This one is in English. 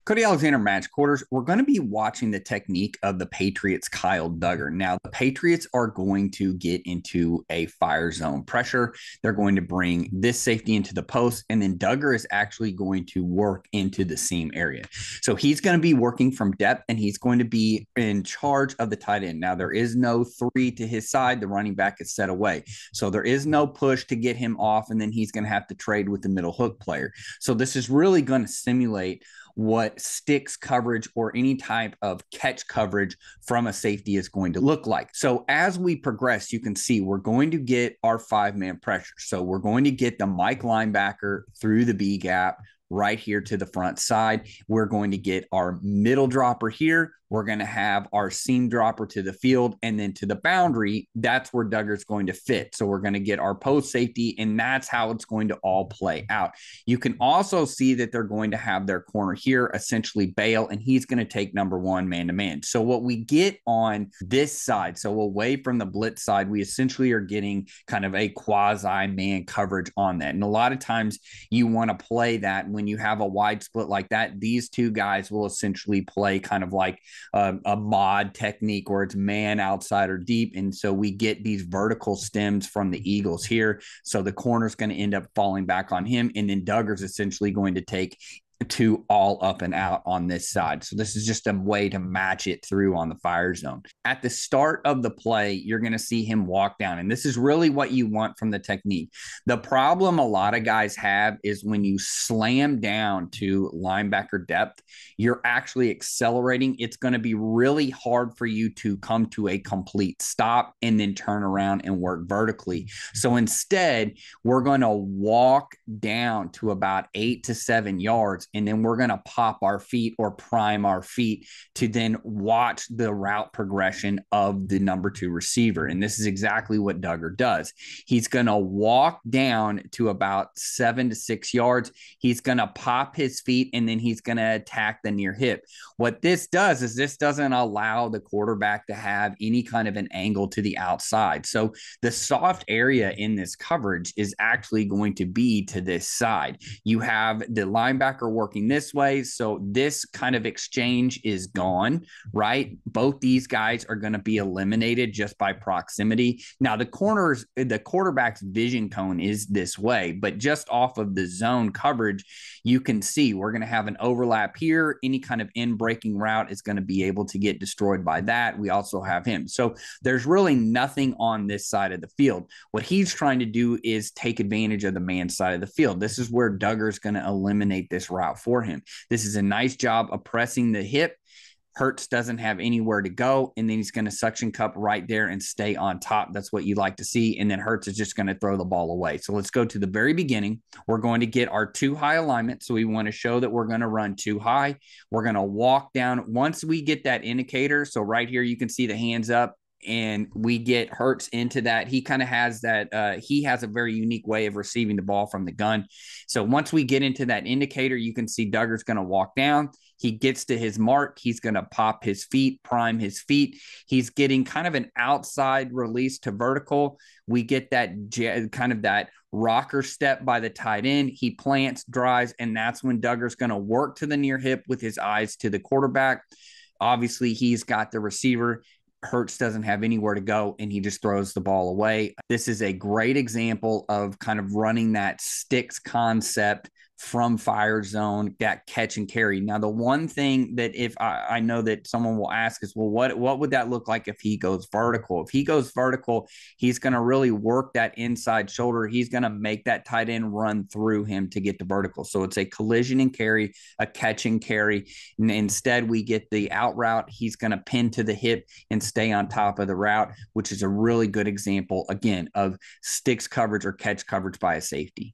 Cody Alexander match quarters. We're going to be watching the technique of the Patriots' Kyle Dugger. Now, the Patriots are going to get into a fire zone pressure. They're going to bring this safety into the post, and then Dugger is actually going to work into the seam area. So he's going to be working from depth, and he's going to be in charge of the tight end. Now, there is no three to his side. The running back is set away. So there is no push to get him off, and then he's going to have to trade with the middle hook player. So this is really going to simulate what sticks coverage or any type of catch coverage from a safety is going to look like. So as we progress, you can see we're going to get our five-man pressure. So we're going to get the Mike linebacker through the B gap right here to the front side. We're going to get our middle dropper here. We're going to have our seam dropper to the field, and then to the boundary, that's where Dugger's going to fit. So we're going to get our post safety, and that's how it's going to all play out. You can also see that they're going to have their corner here, essentially bail, and he's going to take number one man-to-man. So what we get on this side, so away from the blitz side, we essentially are getting kind of a quasi-man coverage on that. And a lot of times you want to play that when you have a wide split like that. These two guys will essentially play kind of like a mod technique where it's man, outside, or deep. And so we get these vertical stems from the Eagles here. So the corner's going to end up falling back on him. And then Dugger's essentially going to take two all up and out on this side. So this is just a way to match it through on the fire zone. At the start of the play, you're going to see him walk down, and this is really what you want from the technique. The problem a lot of guys have is when you slam down to linebacker depth, you're actually accelerating. It's going to be really hard for you to come to a complete stop and then turn around and work vertically. So instead, we're going to walk down to about 8 to 7 yards, and then we're going to pop our feet or prime our feet to then watch the route progression of the number two receiver. And this is exactly what Dugger does. He's going to walk down to about 7 to 6 yards. He's going to pop his feet, and then he's going to attack the near hip. What this does is this doesn't allow the quarterback to have any kind of an angle to the outside. So the soft area in this coverage is actually going to be to this side. You have the linebacker working this way, so this kind of exchange is gone, right? Both these guys are going to be eliminated just by proximity. Now the quarterback's vision cone is this way, but just off of the zone coverage, you can see we're going to have an overlap here. Any kind of in-breaking route is going to be able to get destroyed by that. We also have him. So there's really nothing on this side of the field. What he's trying to do is take advantage of the man side of the field. This is where Dugger's going to eliminate this route for him. This is a nice job of pressing the hip. Hurts doesn't have anywhere to go, and then he's going to suction cup right there and stay on top. That's what you like to see, and then Hurts is just going to throw the ball away. So let's go to the very beginning. We're going to get our too high alignment, so we want to show that we're going to run too high. We're going to walk down. Once we get that indicator, so right here you can see the hands up, and we get Hurts into that. He kind of has that, he has a very unique way of receiving the ball from the gun. So once we get into that indicator, you can see Dugger's going to walk down. He gets to his mark. He's going to pop his feet, prime his feet. He's getting kind of an outside release to vertical. We get that kind of that rocker step by the tight end. He plants, drives, and that's when Dugger's going to work to the near hip with his eyes to the quarterback. Obviously, he's got the receiver. Hurts doesn't have anywhere to go, and he just throws the ball away. This is a great example of kind of running that sticks concept from fire zone, that catch and carry. Now, the one thing that if I know that someone will ask is, well, what would that look like if he goes vertical? If he goes vertical, he's going to really work that inside shoulder. He's going to make that tight end run through him to get to vertical. So it's a collision and carry, a catch and carry. And instead, we get the out route. He's going to pin to the hip and stay on top of the route, which is a really good example, again, of sticks coverage or catch coverage by a safety.